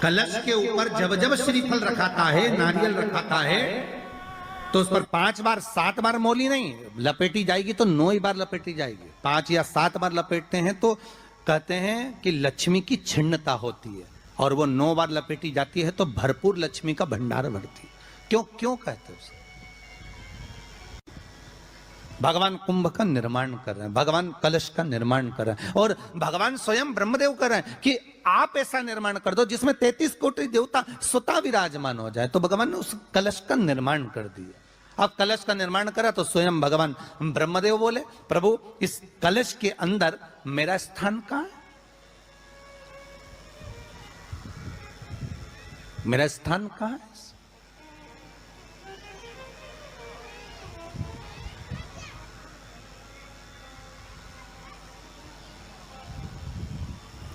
कलश के ऊपर जब जब श्रीफल रखाता है, नारियल रखाता है, तो उस पर 5 बार 7 बार मोली नहीं लपेटी जाएगी, तो 9 ही बार लपेटी जाएगी। 5 या 7 बार लपेटते हैं तो कहते हैं कि लक्ष्मी की छिन्नता होती है, और वो 9 बार लपेटी जाती है तो भरपूर लक्ष्मी का भंडार भरती है। क्यों क्यों कहते हैं उसे? भगवान कुंभ का निर्माण कर रहे हैं, भगवान कलश का निर्माण कर रहे हैं, और भगवान स्वयं ब्रह्मदेव कर रहे हैं कि आप ऐसा निर्माण कर दो जिसमें 33 कोटि देवता स्वतः विराजमान हो जाए। तो भगवान ने उस कलश का निर्माण कर दिया। अब कलश का निर्माण करा तो स्वयं भगवान ब्रह्मदेव बोले, प्रभु इस कलश के अंदर मेरा स्थान कहां है? मेरा स्थान कहां है?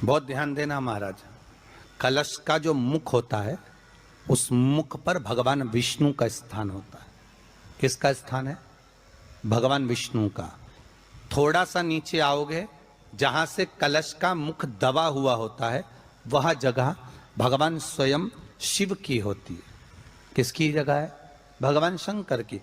बहुत ध्यान देना महाराज, कलश का जो मुख होता है उस मुख पर भगवान विष्णु का स्थान होता है। किसका स्थान है? भगवान विष्णु का। थोड़ा सा नीचे आओगे, जहां से कलश का मुख दबा हुआ होता है, वह जगह भगवान स्वयं शिव की होती है। किसकी जगह है? भगवान शंकर की।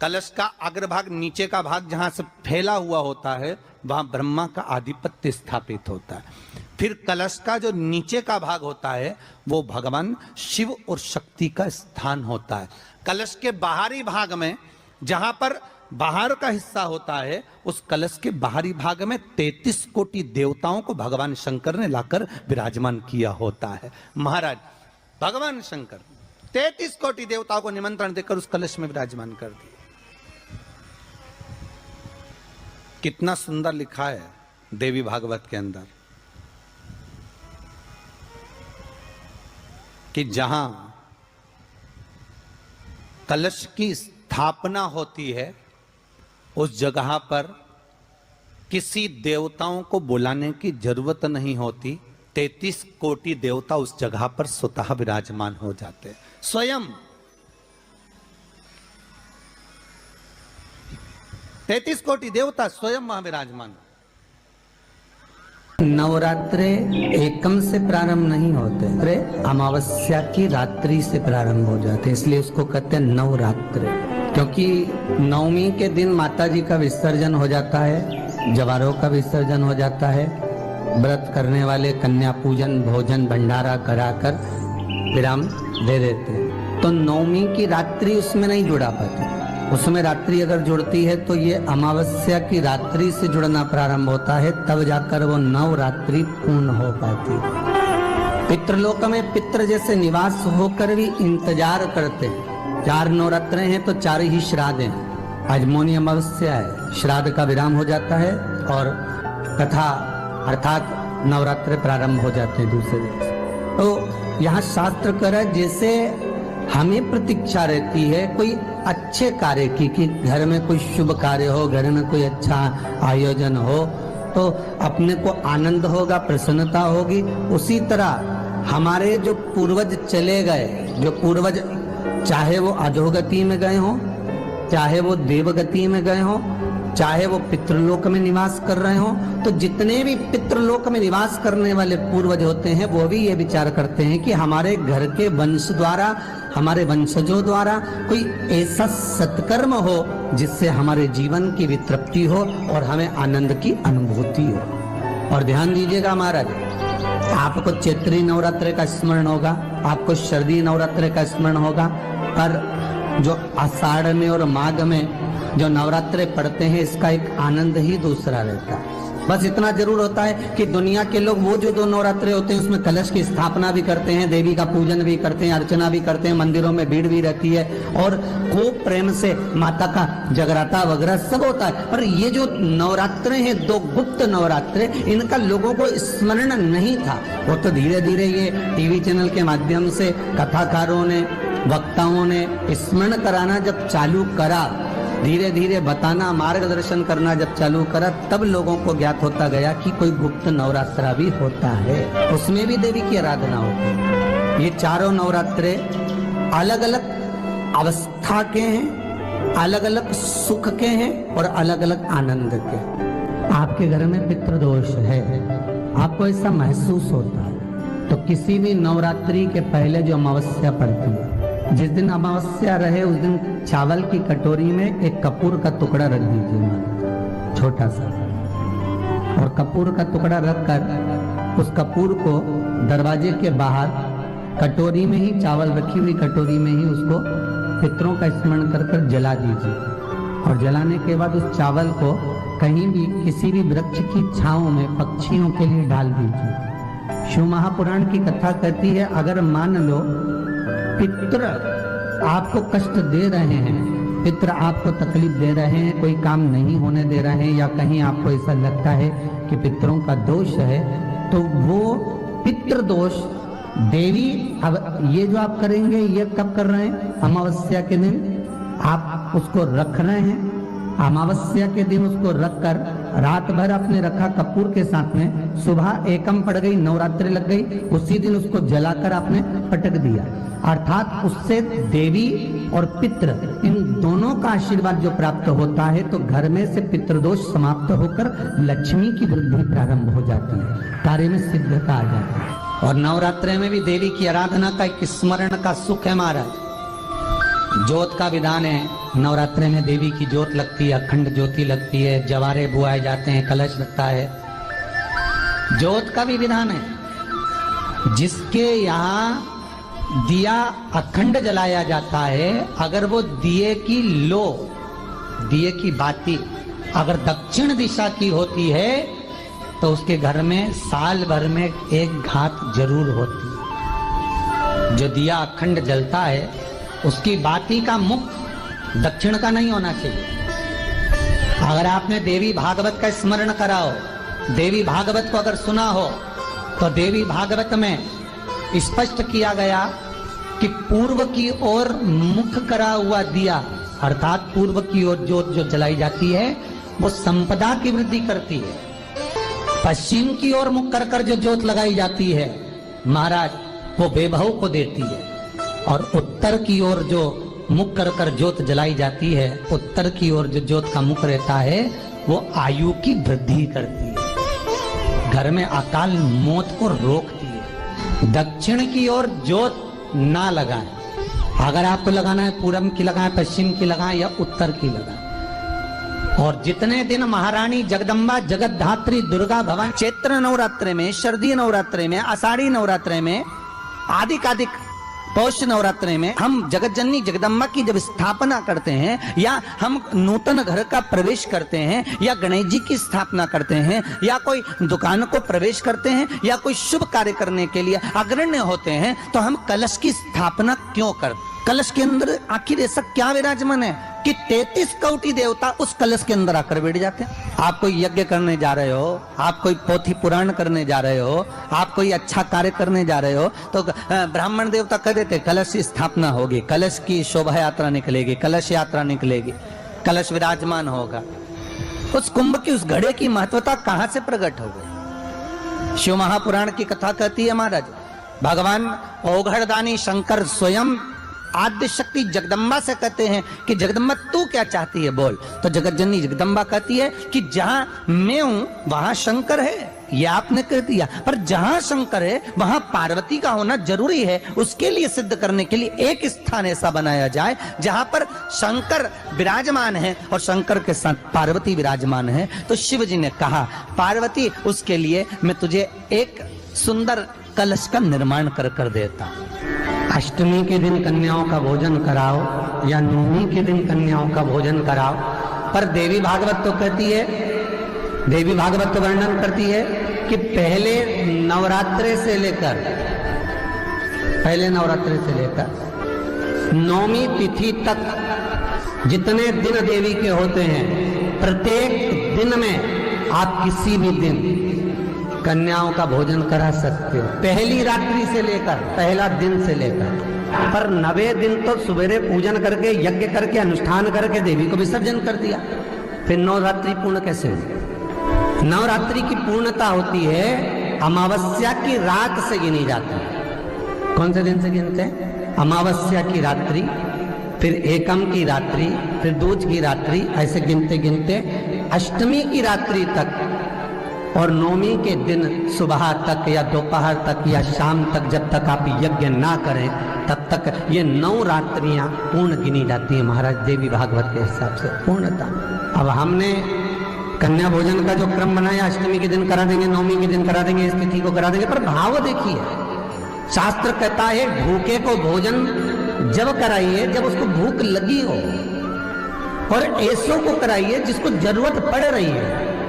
कलश का अग्रभाग, नीचे का भाग जहां से फैला हुआ होता है, वहां ब्रह्मा का आधिपत्य स्थापित होता है। फिर कलश का जो नीचे का भाग होता है वो भगवान शिव और शक्ति का स्थान होता है। कलश के बाहरी भाग में, जहां पर बाहर का हिस्सा होता है, उस कलश के बाहरी भाग में 33 कोटि देवताओं को भगवान शंकर ने लाकर विराजमान किया होता है। महाराज भगवान शंकर 33 कोटि देवताओं को निमंत्रण देकर उस कलश में विराजमान कर दिया। कितना सुंदर लिखा है देवी भागवत के अंदर कि जहां कलश की स्थापना होती है उस जगह पर किसी देवताओं को बुलाने की जरूरत नहीं होती। 33 कोटि देवता उस जगह पर स्वतः विराजमान हो जाते हैं। स्वयं 33 कोटि देवता स्वयं वहां विराजमान। नवरात्रे एकम से प्रारंभ नहीं होते, अरे अमावस्या की रात्रि से प्रारंभ हो जाते, इसलिए उसको कहते हैं नवरात्रे। क्योंकि नवमी के दिन माता जी का विसर्जन हो जाता है, जवारों का विसर्जन हो जाता है, व्रत करने वाले कन्या पूजन भोजन भंडारा कराकर विराम दे देते। तो नवमी की रात्रि उसमें नहीं जुड़ा पाती। उसमें रात्रि अगर जुड़ती है तो ये अमावस्या की रात्रि से जुड़ना प्रारंभ होता है, तब जाकर वो नवरात्रि पूर्ण हो पाती है। पितृलोक में पितृ जैसे निवास होकर भी इंतजार करते हैं। 4 नवरात्रे हैं तो 4 ही श्राद्ध हैं। आज मौनी अमावस्या है, श्राद्ध का विराम हो जाता है और कथा अर्थात नवरात्रे प्रारंभ हो जाते हैं दूसरे दिन। तो यहाँ शास्त्र कह रहा है जैसे हमें प्रतीक्षा रहती है कोई अच्छे कार्य की, कि घर में कोई शुभ कार्य हो, घर में कोई अच्छा आयोजन हो तो अपने को आनंद होगा, प्रसन्नता होगी। उसी तरह हमारे जो पूर्वज चले गए, जो पूर्वज चाहे वो अधोगति में गए हों, चाहे वो देवगति में गए हों, चाहे वो पितृलोक में निवास कर रहे हों, तो जितने भी पितृलोक में निवास करने वाले पूर्वज होते हैं वो भी ये विचार करते हैं कि हमारे घर के वंश द्वारा, हमारे वंशजों द्वारा कोई ऐसा सत्कर्म हो जिससे हमारे जीवन की वितृप्ति हो और हमें आनंद की अनुभूति हो। और ध्यान दीजिएगा महाराज, आपको चैत्री नवरात्रि का स्मरण होगा, आपको शरदी नवरात्रि का स्मरण होगा, पर जो आषाढ़ में और माघ में जो नवरात्रे पढ़ते हैं इसका एक आनंद ही दूसरा रहता है। बस इतना जरूर होता है कि दुनिया के लोग वो जो 2 नवरात्रे होते हैं उसमें कलश की स्थापना भी करते हैं, देवी का पूजन भी करते हैं, अर्चना भी करते हैं, मंदिरों में भीड़ भी रहती है और खूब प्रेम से माता का जगराता वगैरह सब होता है। पर ये जो नवरात्रे हैं 2 गुप्त नवरात्रे, इनका लोगों को स्मरण नहीं था। वो तो धीरे धीरे ये टीवी चैनल के माध्यम से कथाकारों ने, वक्ताओं ने स्मरण कराना जब चालू करा, धीरे धीरे बताना, मार्गदर्शन करना जब चालू करा, तब लोगों को ज्ञात होता गया कि कोई गुप्त नवरात्रा भी होता है, उसमें भी देवी की आराधना होती है। ये चारों नवरात्रे अलग अलग अवस्था के हैं, अलग अलग सुख के हैं और अलग अलग आनंद के। आपके घर में पितृदोष है, आपको ऐसा महसूस होता है, तो किसी भी नवरात्रि के पहले जो अमावस्या पड़ती है, जिस दिन अमावस्या रहे उस दिन चावल की कटोरी में एक कपूर का टुकड़ा रख दीजिए, छोटा सा, और कपूर का टुकड़ा रखकर उस कपूर को दरवाजे के बाहर कटोरी में ही, चावल रखी हुई कटोरी में ही उसको पितरों का स्मरण कर कर जला दीजिए। और जलाने के बाद उस चावल को कहीं भी किसी भी वृक्ष की छांव में पक्षियों के लिए डाल दीजिए। शिव महापुराण की कथा कहती है, अगर मान लो पितृ आपको कष्ट दे रहे हैं, पितृ आपको तकलीफ दे रहे हैं, कोई काम नहीं होने दे रहे हैं, या कहीं आपको ऐसा लगता है कि पितरों का दोष है, तो वो पितृ दोष देवी, अब ये जो आप करेंगे ये कब कर रहे हैं? अमावस्या के दिन आप उसको रख रहे हैं। अमावस्या के दिन उसको रखकर रात भर आपने रखा कपूर के साथ में, सुबह एकम पड़ गई, नवरात्रि लग गई, उसी दिन उसको जलाकर आपने पटक दिया। अर्थात उससे देवी और पितृ इन दोनों का आशीर्वाद जो प्राप्त होता है, तो घर में से पितृदोष समाप्त होकर लक्ष्मी की वृद्धि प्रारंभ हो जाती है, कार्य में सिद्धता आ जाती है। और नवरात्रि में भी देवी की आराधना का एक स्मरण का सुख है महाराज। ज्योत का विधान है, नवरात्रि में देवी की ज्योत लगती है, अखंड ज्योति लगती है, जवारे बुआए जाते हैं, कलश लगता है, ज्योत का भी विधान है। जिसके यहाँ दिया अखंड जलाया जाता है, अगर वो दिए की लो, दिए की बाती अगर दक्षिण दिशा की होती है, तो उसके घर में साल भर में एक घात जरूर होती है। जो दिया अखंड जलता है, उसकी बाती का मुख दक्षिण का नहीं होना चाहिए। अगर आपने देवी भागवत का स्मरण करा हो, देवी भागवत को अगर सुना हो, तो देवी भागवत में स्पष्ट किया गया कि पूर्व की ओर मुख करा हुआ दिया, अर्थात पूर्व की ओर ज्योत जो जलाई जाती है, वो संपदा की वृद्धि करती है। पश्चिम की ओर मुख कर कर जो ज्योत लगाई जाती है महाराज, वो बेबहू को देती है। और उत्तर की ओर जो मुख कर कर ज्योत जलाई जाती है, उत्तर की ओर जो ज्योत का मुख रहता है, वो आयु की वृद्धि करती है, घर में अकाल मौत को रोकती है। दक्षिण की ओर ज्योत ना लगाएं। अगर आपको लगाना है पूरब की लगाएं, पश्चिम की लगाएं या उत्तर की लगाएं। और जितने दिन महारानी जगदम्बा जगतधात्री दुर्गा भवानी चैत्र नवरात्रि में, शरदीय नवरात्रि में, आषाढ़ी नवरात्रि में, आदिकादिक पौष नवरात्रि में हम जगत जननी जगदम्बा की जब स्थापना करते हैं, या हम नूतन घर का प्रवेश करते हैं, या गणेश जी की स्थापना करते हैं, या कोई दुकान को प्रवेश करते हैं, या कोई शुभ कार्य करने के लिए अग्रण्य होते हैं, तो हम कलश की स्थापना क्यों करते? कलश के अंदर आखिर ऐसा क्या विराजमान है कि 33 कोटि देवता उस कलश के अंदर आकर बैठ जाते हैं? आप कोई यज्ञ करने जा रहे हो, आप कोई पोथी पुराण करने जा रहे हो, आप कोई अच्छा कार्य करने जा रहे हो, तो ब्राह्मण देवता कह देते कलश की स्थापना होगी, कलश की शोभा यात्रा निकलेगी, कलश यात्रा निकलेगी, कलश विराजमान होगा। उस कुंभ की उस घड़े की महत्वता कहां से प्रकट हो गई? शिव महापुराण की कथा कहती है महाराज, भगवान ओघड़दानी शंकर स्वयं आद्य शक्ति जगदम्बा से कहते हैं कि जगदम्बा तू क्या चाहती है बोल। तो जगत जननी जगदम्बा कहती है कि जहां मैं हूं वहां शंकर है, ये आपने कह दिया, पर जहां शंकर है वहां पार्वती का होना जरूरी है। उसके लिए सिद्ध करने के लिए एक स्थान ऐसा बनाया जाए जहां पर शंकर विराजमान है और शंकर के साथ पार्वती विराजमान है। तो शिव जी ने कहा, पार्वती उसके लिए मैं तुझे एक सुंदर कलश का निर्माण कर देता। अष्टमी के दिन कन्याओं का भोजन कराओ या नवमी के दिन कन्याओं का भोजन कराओ, पर देवी भागवत तो कहती है, देवी भागवत तो वर्णन करती है कि पहले नवरात्रि से लेकर नवमी तिथि तक जितने दिन देवी के होते हैं, प्रत्येक दिन में आप किसी भी दिन कन्याओं का भोजन करा सकते हो, पहली रात्रि से लेकर, पहला दिन से लेकर। पर 9वें दिन तो सवेरे पूजन करके, यज्ञ करके, अनुष्ठान करके देवी को विसर्जन कर दिया, फिर नवरात्रि पूर्ण कैसे हुई? नवरात्रि की पूर्णता होती है अमावस्या की रात से गिनी जाती है। कौन से दिन से गिनते हैं? अमावस्या की रात्रि, फिर एकम की रात्रि, फिर दूज की रात्रि, ऐसे गिनते गिनते अष्टमी की रात्रि तक और नौमी के दिन सुबह तक या दोपहर तक या शाम तक जब तक आप यज्ञ ना करें तब तक ये 9 रात्रियां पूर्ण गिनी जाती हैं महाराज देवी भागवत के हिसाब से पूर्णता। अब हमने कन्या भोजन का जो क्रम बनाया, अष्टमी के दिन करा देंगे, नौमी के दिन करा देंगे, इस तिथि को करा देंगे, पर भाव देखिए, शास्त्र कहता है भूखे को भोजन जब कराइए जब उसको भूख लगी हो, और ऐसों को कराइए जिसको जरूरत पड़ रही है।